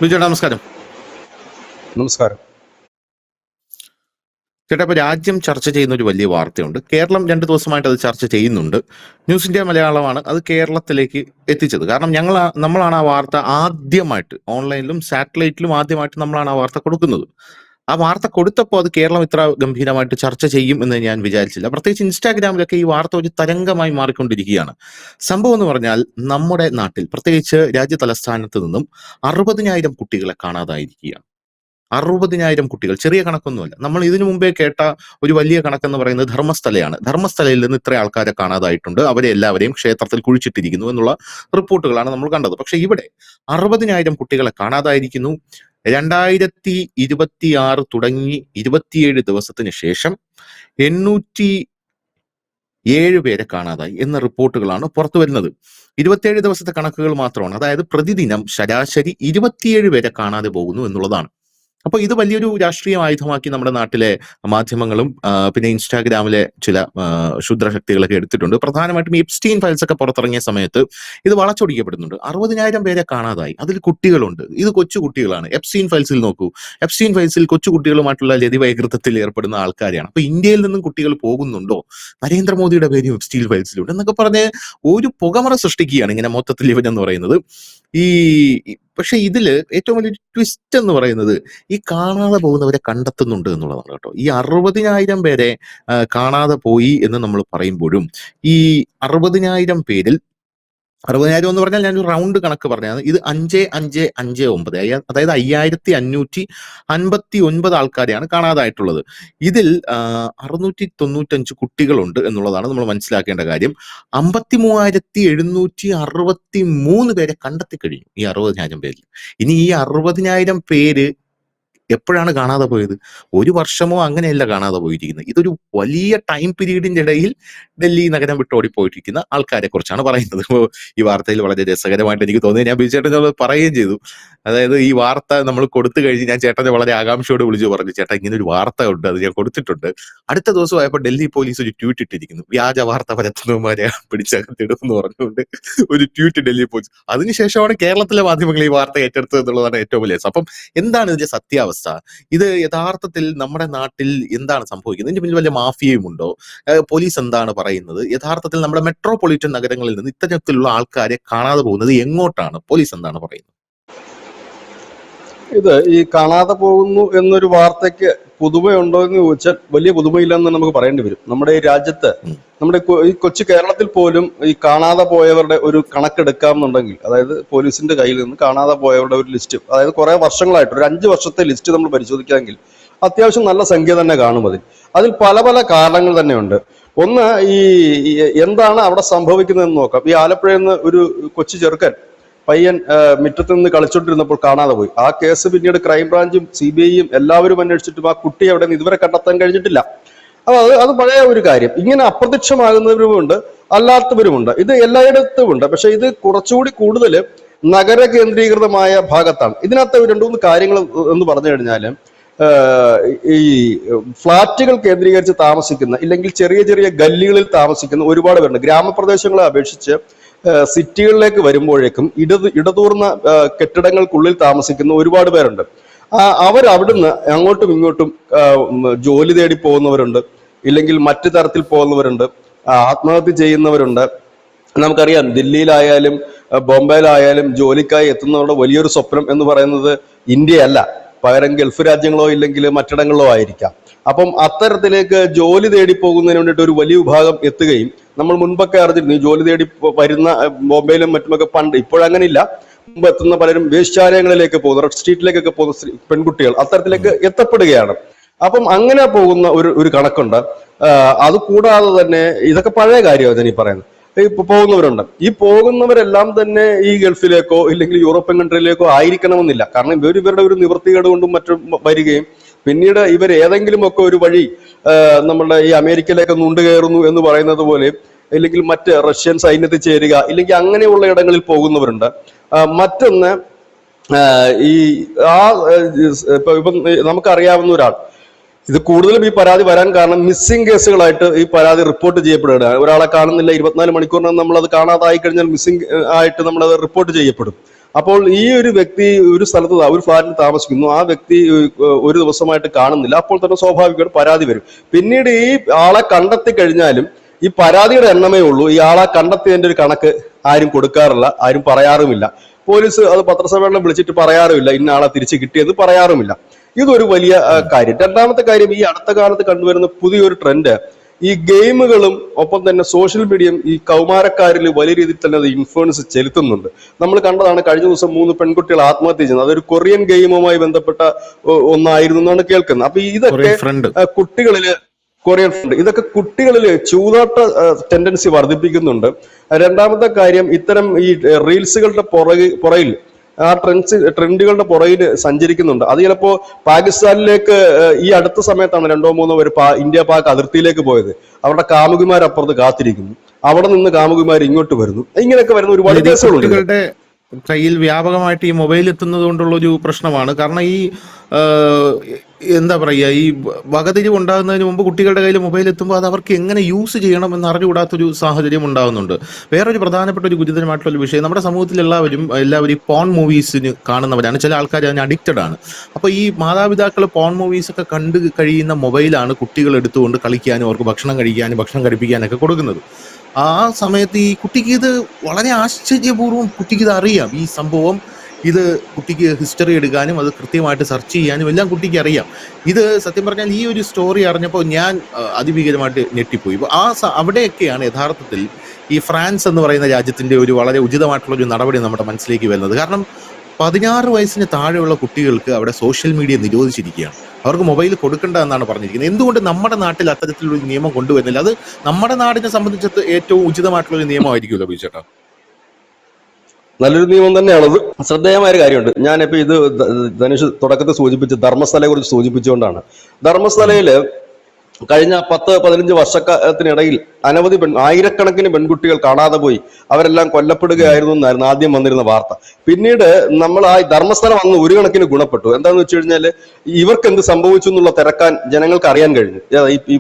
ബിജുചേട്ടാ നമസ്കാരം. നമസ്കാരം. ചേട്ടാ, ഇപ്പോൾ രാജ്യം ചർച്ച ചെയ്യുന്ന ഒരു വലിയ വാർത്തയുണ്ട്. കേരളം 2 ദിവസമായിട്ട് അത് ചർച്ച ചെയ്യുന്നുണ്ട്. ന്യൂസ് ഇന്ത്യ മലയാളമാണ് അത് കേരളത്തിലേക്ക് എത്തിച്ചത്. കാരണം നമ്മളാണ് ആ വാർത്ത ആദ്യമായിട്ട് ഓൺലൈനിലും സാറ്റലൈറ്റിലും ആദ്യമായിട്ട് നമ്മളാണ് ആ വാർത്ത കൊടുക്കുന്നത്. ആ വാർത്ത കൊടുത്തപ്പോൾ അത് കേരളം ഇത്ര ഗംഭീരമായിട്ട് ചർച്ച ചെയ്യും എന്ന് ഞാൻ വിചാരിച്ചില്ല. പ്രത്യേകിച്ച് ഇൻസ്റ്റാഗ്രാമിലൊക്കെ ഈ വാർത്ത ഒരു തരംഗമായി മാറിക്കൊണ്ടിരിക്കുകയാണ്. സംഭവം എന്ന് പറഞ്ഞാൽ നമ്മുടെ നാട്ടിൽ പ്രത്യേകിച്ച് രാജ്യ തലസ്ഥാനത്ത് നിന്നും 60,000 കുട്ടികളെ കാണാതായിരിക്കുകയാണ്. 60,000 കുട്ടികൾ, ചെറിയ കണക്കൊന്നുമല്ല. നമ്മൾ ഇതിനു മുമ്പേ കേട്ട ഒരു വലിയ കണക്കെന്ന് പറയുന്നത് ധർമ്മസ്ഥലയാണ്. ധർമ്മസ്ഥലയിൽ നിന്ന് ഇത്ര ആൾക്കാരെ കാണാതായിട്ടുണ്ട്, അവരെ എല്ലാവരെയും ക്ഷേത്രത്തിൽ കുഴിച്ചിട്ടിരിക്കുന്നു എന്നുള്ള റിപ്പോർട്ടുകളാണ് നമ്മൾ കണ്ടത്. പക്ഷെ ഇവിടെ 60,000 കുട്ടികളെ കാണാതായിരിക്കുന്നു. 2026 തുടങ്ങി 27 ദിവസത്തിന് ശേഷം 807 പേരെ കാണാതായി എന്ന റിപ്പോർട്ടുകളാണ് പുറത്തു വരുന്നത്. 27 ദിവസത്തെ കണക്കുകൾ മാത്രമാണ്. അതായത് പ്രതിദിനം ശരാശരി 27 പേരെ കാണാതെ പോകുന്നു എന്നുള്ളതാണ്. അപ്പോൾ ഇത് വലിയൊരു രാഷ്ട്രീയ ആയുധമാക്കി നമ്മുടെ നാട്ടിലെ മാധ്യമങ്ങളും പിന്നെ ഇൻസ്റ്റാഗ്രാമിലെ ചില ക്ഷുദ്രശക്തികളൊക്കെ എടുത്തിട്ടുണ്ട്. പ്രധാനമായിട്ടും എപ്സ്റ്റീൻ ഫയൽസ് ഒക്കെ പുറത്തിറങ്ങിയ സമയത്ത് ഇത് വളച്ചൊടിക്കപ്പെടുന്നുണ്ട്. 60,000 പേരെ കാണാതായി, അതിൽ കുട്ടികളുണ്ട്. ഇത് കൊച്ചു കുട്ടികളാണ്. എപ്സ്റ്റീൻ ഫയൽസിൽ നോക്കൂ. എപ്സ്റ്റീൻ ഫയൽസിൽ കൊച്ചു കുട്ടികളുമായിട്ടുള്ള ലതിവൈകൃതത്തിൽ ഏർപ്പെടുന്ന ആൾക്കാരെയാണ്. അപ്പൊ ഇന്ത്യയിൽ നിന്നും കുട്ടികൾ പോകുന്നുണ്ടോ, നരേന്ദ്രമോദിയുടെ പേരും എപ്സ്റ്റീൻ ഫയൽസിലുണ്ട് എന്നൊക്കെ പറഞ്ഞ് ഒരു പുകമറ സൃഷ്ടിക്കുകയാണ് ഇങ്ങനെ മൊത്തത്തിൽ ഇവരെന്ന് പറയുന്നത്. പക്ഷെ ഇതില് ഏറ്റവും വലിയൊരു ട്വിസ്റ്റ് എന്ന് പറയുന്നത് ഈ കാണാതെ പോകുന്നവരെ കണ്ടെത്തുന്നുണ്ട് എന്നുള്ളതാണ് കേട്ടോ. ഈ 60,000 പേരെ കാണാതെ പോയി എന്ന് നമ്മൾ പറയുമ്പോഴും ഈ 60,000 പേരിൽ 60,000 എന്ന് പറഞ്ഞാൽ ഞാനൊരു റൗണ്ട് കണക്ക് പറഞ്ഞതാണ്. ഇത് 5,559 അതായത് 5,559 ആൾക്കാരെയാണ് കാണാതായിട്ടുള്ളത്. ഇതിൽ 695 കുട്ടികളുണ്ട് എന്നുള്ളതാണ് നമ്മൾ മനസ്സിലാക്കേണ്ട കാര്യം. 53,763 പേരെ കണ്ടെത്തി കഴിഞ്ഞു ഈ 60,000 പേരിൽ. ഇനി ഈ 60,000 പേര് എപ്പോഴാണ് കാണാതെ പോയത്? ഒരു വർഷമോ അങ്ങനെയല്ല കാണാതെ പോയിരിക്കുന്നത്. ഇതൊരു വലിയ ടൈം പീരീഡിന്റെ ഇടയിൽ ഡൽഹി നഗരം വിട്ട് ഓടിപ്പോയിരിക്കുന്ന ആൾക്കാരെ കുറിച്ചാണ് പറയുന്നത്. ഇപ്പോൾ ഈ വാർത്തയിൽ വളരെ രസകരമായിട്ട് എനിക്ക് തോന്നി. ഞാൻ ബിജുചേട്ടനോട് പറയുകയും ചെയ്തു. അതായത് ഈ വാർത്ത നമ്മൾ കൊടുത്തു കഴിഞ്ഞ് ഞാൻ ചേട്ടനെ വളരെ ആകാംക്ഷയോട് വിളിച്ചു പറഞ്ഞു, ചേട്ടാ ഇങ്ങനെ ഒരു വാർത്ത ഉണ്ട്, അത് ഞാൻ കൊടുത്തിട്ടുണ്ട്. അടുത്ത ദിവസമായപ്പോൾ ഡൽഹി പോലീസ് ഒരു ട്വീറ്റ് ഇട്ടിരിക്കുന്നു, വ്യാജ വാർത്ത പരത്തുന്നവന്മാരെ പിടിച്ചകത്തിടും എന്ന് പറഞ്ഞുകൊണ്ട് ഒരു ട്വീറ്റ് ഡൽഹി പോലീസ്. അതിനുശേഷമാണ് കേരളത്തിലെ മാധ്യമങ്ങൾ ഈ വാർത്ത ഏറ്റെടുത്തത് എന്നുള്ളതാണ് ഏറ്റവും വലിയ. അപ്പം എന്താണ് ഇതിന്റെ സത്യാവസ്ഥ? ഇത് യഥാർത്ഥത്തിൽ നമ്മുടെ നാട്ടിൽ എന്താണ് സംഭവിക്കുന്നത്? ഇതിന്റെ പിന്നിൽ വലിയ മാഫിയയും ഉണ്ടോ? പോലീസ് എന്താണ് പറയുന്നത്? യഥാർത്ഥത്തിൽ നമ്മുടെ മെട്രോപൊളിറ്റൻ നഗരങ്ങളിൽ നിന്ന് ഇത്തരത്തിലുള്ള ആൾക്കാരെ കാണാതെ പോകുന്നത് എങ്ങോട്ടാണ്? പോലീസ് എന്താണ് പറയുന്നത്? ഇത് ഈ കാണാതെ പോകുന്നു എന്നൊരു വാർത്തയ്ക്ക് പുതുമയുണ്ടോ എന്ന് ചോദിച്ചാൽ വലിയ പുതുമയില്ലെന്ന് നമുക്ക് പറയേണ്ടി വരും. നമ്മുടെ ഈ രാജ്യത്ത്, നമ്മുടെ ഈ കൊച്ചു കേരളത്തിൽ പോലും ഈ കാണാതെ പോയവരുടെ ഒരു കണക്കെടുക്കാമെന്നുണ്ടെങ്കിൽ, അതായത് പോലീസിന്റെ കയ്യിൽ നിന്ന് കാണാതെ പോയവരുടെ ഒരു ലിസ്റ്റ്, അതായത് കുറെ വർഷങ്ങളായിട്ട് ഒരു 5 വർഷത്തെ ലിസ്റ്റ് നമ്മൾ പരിശോധിക്കാമെങ്കിൽ അത്യാവശ്യം നല്ല സംഖ്യ തന്നെ കാണും. അതിൽ പല പല കാരണങ്ങൾ തന്നെയുണ്ട്. ഒന്ന്, ഈ എന്താണ് അവിടെ സംഭവിക്കുന്നതെന്ന് നോക്കാം. ഈ ആലപ്പുഴയിൽ നിന്ന് ഒരു കൊച്ചു ചെറുക്കൻ പയ്യൻ മുറ്റത്ത് നിന്ന് കളിച്ചോണ്ടിരുന്നപ്പോൾ കാണാതെ പോയി. ആ കേസ് പിന്നീട് ക്രൈംബ്രാഞ്ചും CBIയും എല്ലാവരും അന്വേഷിച്ചിട്ടും ആ കുട്ടി അവിടെ നിന്ന് ഇതുവരെ കണ്ടെത്താൻ കഴിഞ്ഞിട്ടില്ല. അത് പഴയ ഒരു കാര്യം. ഇങ്ങനെ അപ്രത്യക്ഷമാകുന്നവരുമുണ്ട്, അല്ലാത്തവരുമുണ്ട്. ഇത് എല്ലായിടത്തും ഉണ്ട്. പക്ഷെ ഇത് കുറച്ചുകൂടി കൂടുതൽ നഗര കേന്ദ്രീകൃതമായ ഭാഗത്താണ്. ഇതിനകത്ത് 2-3 കാര്യങ്ങൾ എന്ന് പറഞ്ഞു കഴിഞ്ഞാൽ, ഈ ഫ്ളാറ്റുകൾ കേന്ദ്രീകരിച്ച് താമസിക്കുന്ന, ഇല്ലെങ്കിൽ ചെറിയ ചെറിയ ഗല്ലികളിൽ താമസിക്കുന്ന ഒരുപാട് പേരുണ്ട്. ഗ്രാമപ്രദേശങ്ങളെ അപേക്ഷിച്ച് സിറ്റികളിലേക്ക് വരുമ്പോഴേക്കും ഇടതൂർന്ന കെട്ടിടങ്ങൾക്കുള്ളിൽ താമസിക്കുന്ന ഒരുപാട് പേരുണ്ട്. അവരവിടുന്ന് അങ്ങോട്ടും ഇങ്ങോട്ടും ജോലി തേടി പോകുന്നവരുണ്ട്, ഇല്ലെങ്കിൽ മറ്റു തരത്തിൽ പോകുന്നവരുണ്ട്, ആത്മഹത്യ ചെയ്യുന്നവരുണ്ട്. നമുക്കറിയാം, ദില്ലിയിലായാലും ബോംബെയിലായാലും ജോലിക്കായി എത്തുന്നവരുടെ വലിയൊരു സ്വപ്നം എന്ന് പറയുന്നത് ഇന്ത്യയല്ല, പകരം ഗൾഫ് രാജ്യങ്ങളോ ഇല്ലെങ്കിൽ മറ്റിടങ്ങളിലോ ആയിരിക്കാം. അപ്പം അത്തരത്തിലേക്ക് ജോലി തേടി പോകുന്നതിന് വേണ്ടിയിട്ട് ഒരു വലിയ വിഭാഗം എത്തുകയും, നമ്മൾ മുൻപൊക്കെ അറിഞ്ഞിരുന്നു, ഈ ജോലി തേടി വരുന്ന ബോംബെയിലും മറ്റുമൊക്കെ പണ്ട്, ഇപ്പോഴങ്ങനെ ഇല്ല, മുമ്പ് എത്തുന്ന പലരും വേശ്യാലയങ്ങളിലേക്ക് പോകുന്നു, റെഡ് സ്ട്രീറ്റിലേക്കൊക്കെ പോകുന്ന പെൺകുട്ടികൾ അത്തരത്തിലേക്ക് എത്തപ്പെടുകയാണ്. അപ്പം അങ്ങനെ പോകുന്ന ഒരു കണക്കുണ്ട്. അത് കൂടാതെ തന്നെ ഇതൊക്കെ പഴയ കാര്യമാണ് ഈ പറയുന്നത്. പോകുന്നവരുണ്ട്. ഈ പോകുന്നവരെല്ലാം തന്നെ ഈ ഗൾഫിലേക്കോ ഇല്ലെങ്കിൽ യൂറോപ്യൻ കൺട്രിയിലേക്കോ ആയിരിക്കണമെന്നില്ല. കാരണം ഇവരുടെ ഒരു നിവൃത്തികേട് കൊണ്ടും മറ്റും വരികയും പിന്നീട് ഇവർ ഏതെങ്കിലും ഒക്കെ ഒരു വഴി നമ്മളുടെ ഈ അമേരിക്കയിലേക്ക് നുണ്ടുകയറുന്നു എന്ന് പറയുന്നത് പോലെ, ഇല്ലെങ്കിൽ മറ്റ് റഷ്യൻ സൈന്യത്തിൽ ചേരുക, ഇല്ലെങ്കിൽ അങ്ങനെയുള്ള ഇടങ്ങളിൽ പോകുന്നവരുണ്ട്. മറ്റൊന്ന്, ഈ ഇപ്പം നമുക്കറിയാവുന്ന ഒരാൾ, ഇത് കൂടുതലും ഈ പരാതി വരാൻ കാരണം മിസ്സിംഗ് കേസുകളായിട്ട് ഈ പരാതി റിപ്പോർട്ട് ചെയ്യപ്പെടുകയാണ്. ഒരാളെ കാണുന്നില്ല, 24 മണിക്കൂറിനകം നമ്മളത് കാണാതായി കഴിഞ്ഞാൽ മിസ്സിംഗ് ആയിട്ട് നമ്മളത് റിപ്പോർട്ട് ചെയ്യപ്പെടും. അപ്പോൾ ഈ ഒരു വ്യക്തി ഒരു സ്ഥലത്ത് ഒരു ഫ്ലാറ്റിൽ താമസിക്കുന്നു, ആ വ്യക്തി ഒരു ദിവസമായിട്ട് കാണുന്നില്ല, അപ്പോൾ തന്നെ സ്വാഭാവികമായിട്ട് പരാതി വരും. പിന്നീട് ഈ ആളെ കണ്ടെത്തി കഴിഞ്ഞാലും ഈ പരാതിയുടെ എണ്ണമേ ഉള്ളൂ, ഈ ആളെ കണ്ടെത്തിയതിന്റെ ഒരു കണക്ക് ആരും കൊടുക്കാറില്ല, ആരും പറയാറുമില്ല. പോലീസ് അത് പത്രസമ്മേളനം വിളിച്ചിട്ട് പറയാറുമില്ല ഇന്ന ആളെ തിരിച്ചു കിട്ടിയെന്ന് പറയാറുമില്ല. ഇതൊരു വലിയ കാര്യം. രണ്ടാമത്തെ കാര്യം, ഈ അടുത്ത കാലത്ത് കണ്ടുവരുന്ന പുതിയൊരു ട്രെൻഡ്, ഈ ഗെയിമുകളും ഒപ്പം തന്നെ സോഷ്യൽ മീഡിയയും ഈ കൗമാരക്കാരിൽ വലിയ രീതിയിൽ തന്നെ അത് ഇൻഫ്ലുവൻസ് ചെലുത്തുന്നുണ്ട്. നമ്മൾ കണ്ടതാണ് കഴിഞ്ഞ ദിവസം 3 പെൺകുട്ടികൾ ആത്മഹത്യ ചെയ്യുന്നത്. അതൊരു കൊറിയൻ ഗെയിമുമായി ബന്ധപ്പെട്ട ഒന്നായിരുന്നു എന്നാണ് കേൾക്കുന്നത്. അപ്പൊ ഇതൊക്കെ കുട്ടികളില് കൊറിയൻ ഫ്രണ്ട് ഇതൊക്കെ കുട്ടികളിൽ ചൂതാട്ട ടെൻഡൻസി വർദ്ധിപ്പിക്കുന്നുണ്ട്. രണ്ടാമത്തെ കാര്യം, ഇത്തരം ഈ റീൽസുകളുടെ പുറകിൽ ആ ട്രെൻഡുകളുടെ പുറകിൽ സഞ്ചരിക്കുന്നുണ്ട്. അത് ചിലപ്പോ പാകിസ്ഥാനിലേക്ക് ഈ അടുത്ത സമയത്താണ് 2-3 പേര് ഇന്ത്യ പാക് അതിർത്തിയിലേക്ക് പോയത്. അവരുടെ കാമുകിമാർ അപ്പുറത്ത് കാത്തിരിക്കുന്നു, അവിടെ നിന്ന് കാമുകിമാർ ഇങ്ങോട്ട് വരുന്നു. ഇങ്ങനെയൊക്കെ വരുന്ന ഒരുപാട് കേസുകളുണ്ട്. കയ്യിൽ വ്യാപകമായിട്ട് ഈ മൊബൈൽ എത്തുന്നത് കൊണ്ടുള്ള ഒരു പ്രശ്നമാണ്. കാരണം ഈ എന്താ പറയുക, ഈ വകതിരിവ് ഉണ്ടാകുന്നതിന് മുമ്പ് കുട്ടികളുടെ കയ്യിൽ മൊബൈൽ എത്തുമ്പോൾ അത് അവർക്ക് എങ്ങനെ യൂസ് ചെയ്യണം എന്ന് അറിഞ്ഞുകൂടാത്തൊരു സാഹചര്യം ഉണ്ടാകുന്നുണ്ട്. വേറൊരു പ്രധാനപ്പെട്ട ഒരു ഗുരുതരമായിട്ടുള്ള വിഷയം, നമ്മുടെ സമൂഹത്തിൽ എല്ലാവരും ഈ പോൺ മൂവീസിന് കാണുന്നവരാണ്. ചില ആൾക്കാർ അതിന് അഡിക്റ്റഡ് ആണ്. അപ്പോൾ ഈ മാതാപിതാക്കൾ പോൺ മൂവീസ് ഒക്കെ കണ്ടു കഴിയുന്ന മൊബൈലാണ് കുട്ടികൾ എടുത്തുകൊണ്ട് കളിക്കാനും അവർക്ക് ഭക്ഷണം കഴിക്കാനും ഭക്ഷണം കഴിപ്പിക്കാനൊക്കെ കൊടുക്കുന്നത്. ആ സമയത്ത് ഈ കുട്ടിക്ക് ഇത് വളരെ ആശ്ചര്യപൂർവ്വം കുട്ടിക്ക് ഇത് അറിയാം. ഈ സംഭവം ഇത് കുട്ടിക്ക് ഹിസ്റ്ററി എടുക്കാനും അത് കൃത്യമായിട്ട് സെർച്ച് ചെയ്യാനും എല്ലാം കുട്ടിക്ക് അറിയാം. ഇത് സത്യം പറഞ്ഞാൽ ഈ ഒരു സ്റ്റോറി അറിഞ്ഞപ്പോൾ ഞാൻ അതിഭീകരമായിട്ട് ഞെട്ടിപ്പോയി. അവിടെയൊക്കെയാണ് യഥാർത്ഥത്തിൽ ഈ ഫ്രാൻസ് എന്ന് പറയുന്ന രാജ്യത്തിന്റെ ഒരു വളരെ ഉചിതമായിട്ടുള്ള ഒരു നടപടി നമ്മുടെ മനസ്സിലേക്ക് വരുന്നത്. കാരണം 16 വയസ്സിന് താഴെയുള്ള കുട്ടികൾക്ക് അവിടെ സോഷ്യൽ മീഡിയ നിരോധിച്ചിരിക്കുകയാണ്. അവർക്ക് മൊബൈൽ കൊടുക്കണ്ട എന്നാണ് പറഞ്ഞിരിക്കുന്നത്. എന്തുകൊണ്ട് നമ്മുടെ നാട്ടിൽ അത്തരത്തിലൊരു നിയമം കൊണ്ടുവരുന്നില്ല? അത് നമ്മുടെ നാടിനെ സംബന്ധിച്ചത് ഏറ്റവും ഉചിതമായിട്ടുള്ള ഒരു നിയമമായിരിക്കുമല്ലോ ബിജുചേട്ടാ? നല്ലൊരു നിയമം തന്നെയാണത്. ശ്രദ്ധേയമായ ഒരു കാര്യമുണ്ട്. ഞാനിപ്പോ ഇത് ധനുഷ് തുടക്കത്തിൽ സൂചിപ്പിച്ച് ധർമ്മസ്ഥലയെ കുറിച്ച് സൂചിപ്പിച്ചുകൊണ്ടാണ്. ധർമ്മസ്ഥലയില് കഴിഞ്ഞ 10-15 വർഷത്തിനിടയിൽ അനവധി ആയിരക്കണക്കിന് പെൺകുട്ടികൾ കാണാതെ പോയി, അവരെല്ലാം കൊല്ലപ്പെടുകയായിരുന്നു എന്നായിരുന്നു ആദ്യം വന്നിരുന്ന വാർത്ത. പിന്നീട് നമ്മൾ ആ ധർമ്മസ്ഥലം വന്ന് ഒരു കണക്കിന് ഗുണപ്പെട്ടു. എന്താന്ന് വെച്ച് കഴിഞ്ഞാല് ഇവർക്ക് എന്ത് സംഭവിച്ചു എന്നുള്ള തിരക്കാൻ ജനങ്ങൾക്ക് അറിയാൻ കഴിഞ്ഞു. ഈ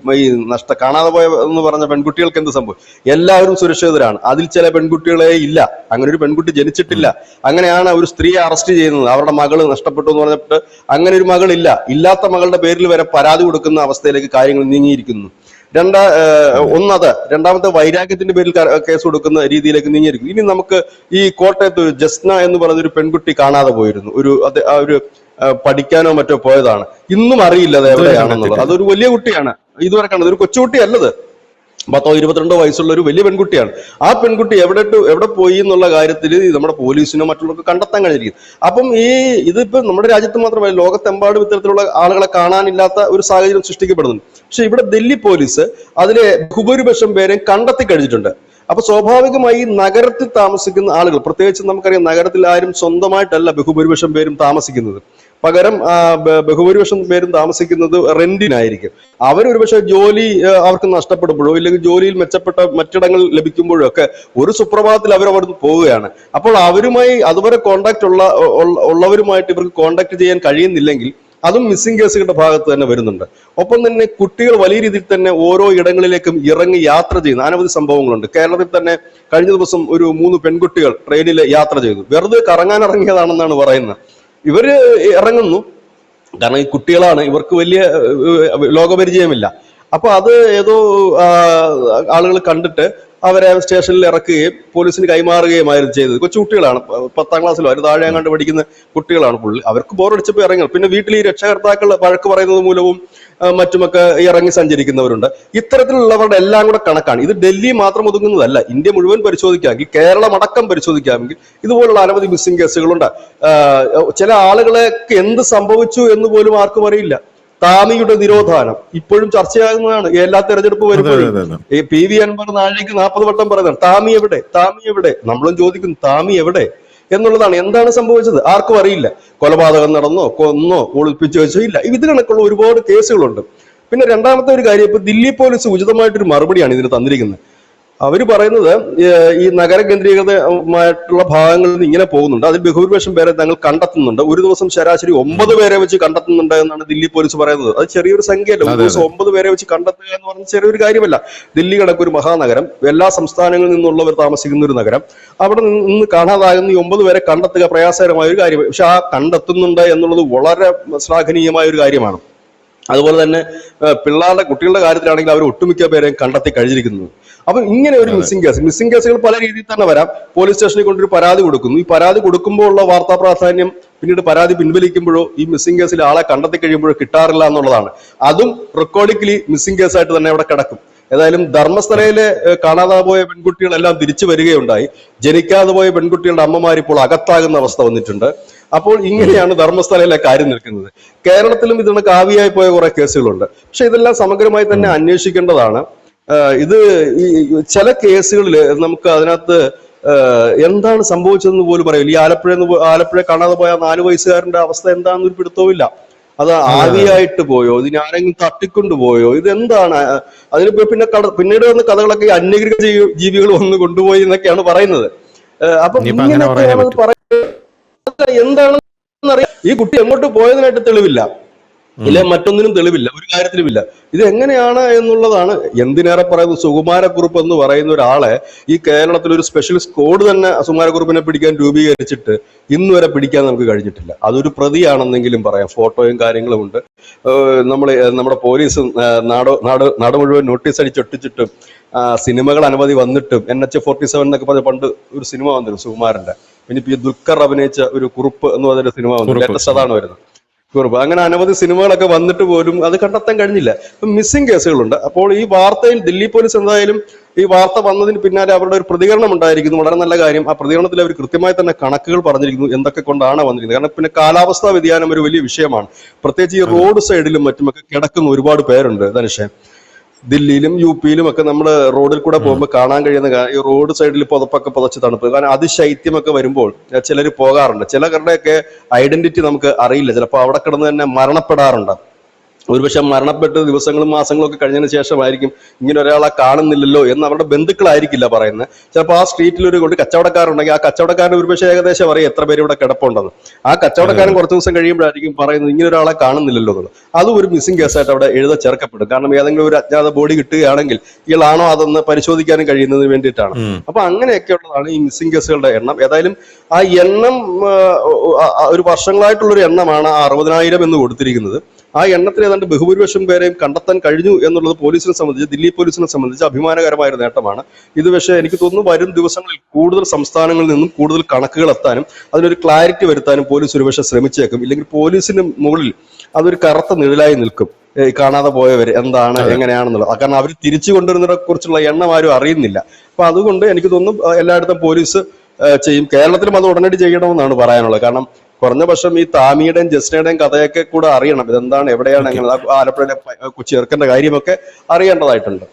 കാണാതെ പോയ എന്ന് പറഞ്ഞ പെൺകുട്ടികൾക്ക് എന്ത് സംഭവിച്ചു, എല്ലാവരും സുരക്ഷിതരാണ്. അതിൽ ചില പെൺകുട്ടികളെ ഇല്ല, അങ്ങനെ ഒരു പെൺകുട്ടി ജനിച്ചിട്ടില്ല. അങ്ങനെയാണ് ഒരു സ്ത്രീയെ അറസ്റ്റ് ചെയ്യുന്നത്. അവരുടെ മകള് നഷ്ടപ്പെട്ടു എന്ന് പറഞ്ഞിട്ട് അങ്ങനെ ഒരു മകളില്ല, ഇല്ലാത്ത മകളുടെ പേരിൽ വരെ പരാതി കൊടുക്കുന്ന അവസ്ഥയിലേക്ക് കാര്യങ്ങൾ നീങ്ങിയിരിക്കുന്നു. ഒന്നത്. രണ്ടാമത്തെ, വൈരാഗ്യത്തിന്റെ പേരിൽ കേസ് കൊടുക്കുന്ന രീതിയിലേക്ക് നീങ്ങിയിരിക്കും. ഇനി നമുക്ക് ഈ കോട്ടയത്ത് ജസ്ന എന്ന് പറയുന്ന ഒരു പെൺകുട്ടി കാണാതെ പോയിരുന്നു. ഒരു പഠിക്കാനോ മറ്റോ പോയതാണ്. ഇന്നും അറിയില്ല അത് എവിടെയാണെന്നുള്ളത്. അതൊരു വലിയ കുട്ടിയാണ്, ഇതുവരെ കാണുന്നത് ഒരു കൊച്ചുകുട്ടി അല്ലത്. 10-22 വയസ്സുള്ള ഒരു വലിയ പെൺകുട്ടിയാണ്. ആ പെൺകുട്ടി എവിടെ പോയി എന്നുള്ള കാര്യത്തിൽ നമ്മുടെ പോലീസിനോ മറ്റുള്ളവർക്ക് കണ്ടെത്താൻ കഴിഞ്ഞിരിക്കും. അപ്പം ഇതിപ്പോ നമ്മുടെ രാജ്യത്ത് മാത്രമല്ല, ലോകത്തെമ്പാടും ഇത്തരത്തിലുള്ള ആളുകളെ കാണാനില്ലാത്ത ഒരു സാഹചര്യം സൃഷ്ടിക്കപ്പെടുന്നുണ്ട്. പക്ഷെ ഇവിടെ ദില്ലി പോലീസ് അതിലെ ബഹുഭൂരിപക്ഷം പേരെ കണ്ടെത്തി കഴിഞ്ഞിട്ടുണ്ട്. അപ്പൊ സ്വാഭാവികമായി നഗരത്തിൽ താമസിക്കുന്ന ആളുകൾ, പ്രത്യേകിച്ച് നമുക്കറിയാം നഗരത്തിൽ ആരും സ്വന്തമായിട്ടല്ല ബഹുഭൂരിപക്ഷം പേരും താമസിക്കുന്നത്. പകരം ബഹുഭൂരിപക്ഷം പേരും താമസിക്കുന്നത് റെന്റിനായിരിക്കും. അവരൊരു പക്ഷെ ജോലി അവർക്ക് നഷ്ടപ്പെടുമ്പോഴോ ഇല്ലെങ്കിൽ ജോലിയിൽ മെച്ചപ്പെട്ട മറ്റിടങ്ങൾ ലഭിക്കുമ്പോഴോ ഒക്കെ ഒരു സുപ്രഭാതത്തിൽ അവരവിടുന്ന് പോവുകയാണ്. അപ്പോൾ അവരുമായി അതുവരെ കോണ്ടാക്ട് ഉള്ളവരുമായിട്ട് ഇവർക്ക് കോണ്ടാക്ട് ചെയ്യാൻ കഴിയുന്നില്ലെങ്കിൽ അതും മിസ്സിംഗ് കേസുകളുടെ ഭാഗത്ത് തന്നെ വരുന്നുണ്ട്. ഒപ്പം തന്നെ കുട്ടികൾ വലിയ രീതിയിൽ തന്നെ ഓരോ ഇടങ്ങളിലേക്കും ഇറങ്ങി യാത്ര ചെയ്യുന്ന അനവധി സംഭവങ്ങളുണ്ട്. കേരളത്തിൽ തന്നെ കഴിഞ്ഞ ദിവസം ഒരു 3 പെൺകുട്ടികൾ ട്രെയിനിൽ യാത്ര ചെയ്തു. വെറുതെ കറങ്ങാൻ ഇറങ്ങിയതാണെന്നാണ് പറയുന്നത്. ഇവര് ഇറങ്ങുന്നു, കാരണം ഈ കുട്ടികളാണ്, ഇവർക്ക് വലിയ ലോകപരിചയമില്ല. അപ്പൊ അത് ഏതോ ആളുകൾ കണ്ടിട്ട് അവരെ സ്റ്റേഷനിൽ ഇറക്കുകയും പോലീസിന് കൈമാറുകയുമായിരുന്നു ചെയ്തത്. കൊച്ചുകുട്ടികളാണ്, 10ാം ക്ലാസ്സിലോ അതിന് താഴെ കണ്ട് പഠിക്കുന്ന കുട്ടികളാണ്. അവർക്ക് ബോറടിച്ചപ്പോൾ ഇറങ്ങി. പിന്നെ വീട്ടിൽ ഈ രക്ഷകർത്താക്കൾ വഴക്ക് പറയുന്നത് മൂലവും മറ്റുമൊക്കെ ഇറങ്ങി സഞ്ചരിക്കുന്നവരുണ്ട്. ഇത്തരത്തിലുള്ളവരുടെ എല്ലാം കൂടെ കണക്കാണ്. ഇത് ഡൽഹി മാത്രം ഒതുങ്ങുന്നതല്ല. ഇന്ത്യ മുഴുവൻ പരിശോധിക്കാമെങ്കിൽ, കേരളം അടക്കം പരിശോധിക്കാമെങ്കിൽ ഇതുപോലുള്ള അനവധി മിസ്സിംഗ് കേസുകളുണ്ട്. ചില ആളുകളെക്ക് എന്ത് സംഭവിച്ചു എന്ന് പോലും ആർക്കും അറിയില്ല. താമിയുടെ നിരോധാനം ഇപ്പോഴും ചർച്ചയാകുന്നതാണ്. എല്ലാ തെരഞ്ഞെടുപ്പ് വരുമ്പോഴും PV അൻവർ നാഴികയ്ക്ക് 40 വട്ടം പറയുന്നതാണ് താമി എവിടെ, താമി എവിടെ. നമ്മളും ചോദിക്കുന്നു താമി എവിടെ എന്നുള്ളതാണ്. എന്താണ് സംഭവിച്ചത് ആർക്കും അറിയില്ല. കൊലപാതകം നടന്നോ, കൊന്നോ, ഒളിപ്പിച്ചു വെച്ചോ ഇല്ല. ഇത് കണക്കുള്ള ഒരുപാട് കേസുകളുണ്ട്. പിന്നെ രണ്ടാമത്തെ ഒരു കാര്യം, ഇപ്പൊ ദില്ലി പോലീസ് ഉചിതമായിട്ടൊരു മറുപടിയാണ് ഇതിന് തന്നിരിക്കുന്നത്. അവര് പറയുന്നത് ഈ നഗര കേന്ദ്രീകൃതമായിട്ടുള്ള ഭാഗങ്ങളിൽ നിന്ന് ഇങ്ങനെ പോകുന്നുണ്ട്. അതിൽ ബഹുഭൂരിപക്ഷം പേരെ തങ്ങൾ കണ്ടെത്തുന്നുണ്ട്. ഒരു ദിവസം ശരാശരി 9 പേരെ വെച്ച് കണ്ടെത്തുന്നുണ്ട് എന്നാണ് ദില്ലി പോലീസ് പറയുന്നത്. അത് ചെറിയൊരു സംഖ്യയല്ല. ഒരു ദിവസം 9 പേരെ വെച്ച് കണ്ടെത്തുക എന്ന് പറഞ്ഞാൽ ചെറിയൊരു കാര്യമല്ല. ദില്ലി കണക്കൊരു മഹാനഗരം, എല്ലാ സംസ്ഥാനങ്ങളിൽ നിന്നുള്ളവർ താമസിക്കുന്ന ഒരു നഗരം, അവിടെ നിന്ന് കാണാതാകുന്ന ഈ 9 പേരെ കണ്ടെത്തുക പ്രയാസകരമായ ഒരു കാര്യമാണ്. പക്ഷെ ആ കണ്ടെത്തുന്നുണ്ട് എന്നുള്ളത് വളരെ ശ്ലാഘനീയമായ ഒരു കാര്യമാണ്. അതുപോലെ തന്നെ കുട്ടികളുടെ കാര്യത്തിലാണെങ്കിൽ അവർ ഒട്ടുമിക്ക പേരെയും കണ്ടെത്തി കഴിഞ്ഞിരിക്കുന്നത്. അപ്പൊ ഇങ്ങനെ ഒരു മിസ്സിംഗ് കേസുകൾ പല രീതിയിൽ തന്നെ വരാം. പോലീസ് സ്റ്റേഷനിൽ കൊണ്ടൊരു പരാതി കൊടുക്കുന്നു. ഈ പരാതി കൊടുക്കുമ്പോൾ ഉള്ള വാർത്താ പ്രാധാന്യം പിന്നീട് പരാതി പിൻവലിക്കുമ്പോഴോ ഈ മിസ്സിംഗ് കേസിൽ ആളെ കണ്ടെത്തി കഴിയുമ്പോഴോ കിട്ടാറില്ല എന്നുള്ളതാണ്. അതും റെക്കോർഡിക്കലി മിസ്സിംഗ് കേസായിട്ട് തന്നെ അവിടെ കിടക്കും. ഏതായാലും ധർമ്മസ്ഥലയിലെ കാണാതെ പോയ പെൺകുട്ടികളെല്ലാം തിരിച്ചു വരികയുണ്ടായി. ജനിക്കാതെ പോയ പെൺകുട്ടികളുടെ അമ്മമാർ ഇപ്പോൾ അകത്താകുന്ന അവസ്ഥ വന്നിട്ടുണ്ട്. അപ്പോൾ ഇങ്ങനെയാണ് ധർമ്മസ്ഥലയിലെ കാര്യം നിൽക്കുന്നത്. കേരളത്തിലും ഇതിന് കാവിയായി പോയ കുറെ കേസുകളുണ്ട്. പക്ഷെ ഇതെല്ലാം സമഗ്രമായി തന്നെ അന്വേഷിക്കേണ്ടതാണ്. ഇത് ഈ ചില കേസുകളിൽ നമുക്ക് അതിനകത്ത് എന്താണ് സംഭവിച്ചതെന്ന് പോലും പറയില്ല. ഈ ആലപ്പുഴ കാണാതെ പോയ 4 വയസ്സുകാരന്റെ അവസ്ഥ എന്താണെന്ന് ഒരു പിടുത്തവുമില്ല. അത് ആവിയായിട്ട് പോയോ, ഇതിന് ആരെങ്കിലും തട്ടിക്കൊണ്ടുപോയോ, ഇതെന്താണ്? അതിന് പിന്നീട് വന്ന കഥകളൊക്കെ ഈ അന്യഗ്രഹ ജീവികൾ വന്ന് കൊണ്ടുപോയി എന്നൊക്കെയാണ് പറയുന്നത്. അപ്പൊ ഇങ്ങനെയൊക്കെയാണ് പറയുന്നത്. എന്താണെന്ന് അറിയാം. ഈ കുട്ടി എങ്ങോട്ട് പോയതിനായിട്ട് തെളിവില്ല, ഇല്ല മറ്റൊന്നിനും തെളിവില്ല, ഒരു കാര്യത്തിലുമില്ല. ഇത് എങ്ങനെയാണ് എന്നുള്ളതാണ്. എന്തിനേറെ പറയുന്നത്, സുകുമാരക്കുറുപ്പ് എന്ന് പറയുന്ന ഒരാളെ ഈ കേരളത്തിൽ ഒരു സ്പെഷ്യൽ സ്ക്വാഡ് തന്നെ സുകുമാരക്കുറുപ്പിനെ പിടിക്കാൻ രൂപീകരിച്ചിട്ട് ഇന്ന് വരെ പിടിക്കാൻ നമുക്ക് കഴിഞ്ഞിട്ടില്ല. അതൊരു പ്രതിയാണെന്നെങ്കിലും പറയാം. ഫോട്ടോയും കാര്യങ്ങളും ഉണ്ട്. നമ്മുടെ പോലീസ് നാട് മുഴുവൻ നോട്ടീസ് അടിച്ചൊട്ടിച്ചിട്ടും സിനിമകൾ അനവധി വന്നിട്ടും NH-47 എന്നൊക്കെ പറഞ്ഞ പണ്ട് ഒരു സിനിമ വന്നിരുന്നു സുകുമാരന്റെ. പിന്നെ ഇപ്പൊ ദുൽഖർ അഭിനയിച്ച ഒരു കുറുപ്പ് എന്ന് പറഞ്ഞൊരു സിനിമ വന്നു. ലേറ്റസ്റ്റ് അതാണ് വരുന്നത്, കുറുപ്പ്. അങ്ങനെ അനവധി സിനിമകളൊക്കെ വന്നിട്ട് പോലും അത് കണ്ടെത്താൻ കഴിഞ്ഞില്ല. മിസ്സിംഗ് കേസുകളുണ്ട്. അപ്പോൾ ഈ വാർത്തയിൽ ദില്ലി പോലീസ് എന്തായാലും ഈ വാർത്ത വന്നതിന് പിന്നാലെ അവരുടെ ഒരു പ്രതികരണം ഉണ്ടായിരിക്കുന്നു. വളരെ നല്ല കാര്യം. ആ പ്രതികരണത്തിൽ അവർ കൃത്യമായി തന്നെ കണക്കുകൾ പറഞ്ഞിരിക്കുന്നു, എന്തൊക്കെ കൊണ്ടാണ് വന്നിരിക്കുന്നത്. കാരണം പിന്നെ കാലാവസ്ഥാ വ്യതിയാനം ഒരു വലിയ വിഷയമാണ്. പ്രത്യേകിച്ച് ഈ റോഡ് സൈഡിലും മറ്റുമൊക്കെ കിടക്കുന്ന ഒരുപാട് പേരുണ്ട് ധനുഷേ. ദില്ലിയിലും UP-യിലും ഒക്കെ നമ്മൾ റോഡിൽ കൂടെ പോകുമ്പോൾ കാണാൻ കഴിയുന്ന ഈ റോഡ് സൈഡിൽ പുതപ്പൊക്കെ പുതച്ച് തണുപ്പ്. കാരണം അതിശൈത്യമൊക്കെ വരുമ്പോൾ ചിലർ പോകാറുണ്ട്. ചിലരുടെയൊക്കെ ഐഡന്റിറ്റി നമുക്ക് അറിയില്ല. ചിലപ്പോൾ അവിടെ കിടന്ന് തന്നെ മരണപ്പെടാറുണ്ട്. ഒരുപക്ഷെ മരണപ്പെട്ട് ദിവസങ്ങളും മാസങ്ങളും ഒക്കെ കഴിഞ്ഞതിന് ശേഷമായിരിക്കും ഇങ്ങനെ ഒരാളെ കാണുന്നില്ലല്ലോ എന്ന് അവരുടെ ബന്ധുക്കളായിരിക്കില്ല പറയുന്നത്. ചിലപ്പോൾ ആ സ്ട്രീറ്റിൽ ഒരു കച്ചവടക്കാരുണ്ടെങ്കിൽ ആ കച്ചവടക്കാരൻ ഒരുപക്ഷെ ഏകദേശം അറിയാം എത്ര പേര് ഇവിടെ കിടപ്പുണ്ടെന്ന്. ആ കച്ചവടക്കാരൻ കുറച്ച് ദിവസം കഴിയുമ്പോഴായിരിക്കും പറയുന്നത് ഇങ്ങനെ ഒരാളെ കാണുന്നില്ലല്ലോ എന്നുള്ളത്. അതും ഒരു മിസ്സിംഗ് കേസായിട്ട് അവിടെ ചേർക്കപ്പെടും. കാരണം ഏതെങ്കിലും ഒരു അജ്ഞാത ബോഡി കിട്ടുകയാണെങ്കിൽ ഇയാളാണോ അതൊന്ന് പരിശോധിക്കാനും കഴിയുന്നതിന് വേണ്ടിയിട്ടാണ്. അപ്പൊ അങ്ങനെയൊക്കെ ഉള്ളതാണ് ഈ മിസ്സിംഗ് കേസുകളുടെ എണ്ണം. ഏതായാലും ആ എണ്ണം ഒരു വർഷങ്ങളായിട്ടുള്ളൊരു എണ്ണമാണ് 60,000 എന്ന് കൊടുത്തിരിക്കുന്നത്. ആ എണ്ണത്തിൽ ഏതാണ്ട് ബഹുഭൂരിപക്ഷം പേരെയും കണ്ടെത്താൻ കഴിഞ്ഞു എന്നുള്ളത് പോലീസിനെ സംബന്ധിച്ച്, ദില്ലി പോലീസിനെ സംബന്ധിച്ച് അഭിമാനകരമായ ഒരു നേട്ടമാണ്. ഇത് പക്ഷേ എനിക്ക് തോന്നുന്നു വരും ദിവസങ്ങളിൽ കൂടുതൽ സംസ്ഥാനങ്ങളിൽ നിന്നും കൂടുതൽ കണക്കുകൾ എത്താനും അതിനൊരു ക്ലാരിറ്റി വരുത്താനും പോലീസ് ഒരുപക്ഷെ ശ്രമിച്ചേക്കും. ഇല്ലെങ്കിൽ പോലീസിന് മുകളിൽ അതൊരു കറുത്ത നിഴലായി നിൽക്കും. കാണാതെ പോയവർ എന്താണ് എങ്ങനെയാണെന്നുള്ളത്. കാരണം അവർ തിരിച്ചു കൊണ്ടുവരുന്നതിനെ കുറിച്ചുള്ള എണ്ണം ആരും അറിയുന്നില്ല. അപ്പൊ അതുകൊണ്ട് എനിക്ക് തോന്നുന്നു എല്ലായിടത്തും പോലീസ് ചെയ്യും. കേരളത്തിലും അത് ഉടനടി ചെയ്യണമെന്നാണ് പറയാനുള്ളത്. കാരണം കുറഞ്ഞ പക്ഷം ഈ താമിയുടെയും ജസ്നയുടെയും കഥയൊക്കെ കൂടെ അറിയണം. ഇതെന്താണ്, എവിടെയാണ്, എങ്ങനെ ആലപ്പുഴയിലെ കൊച്ചി ചെറുക്കന്റെ കാര്യമൊക്കെ അറിയേണ്ടതായിട്ടുണ്ട്.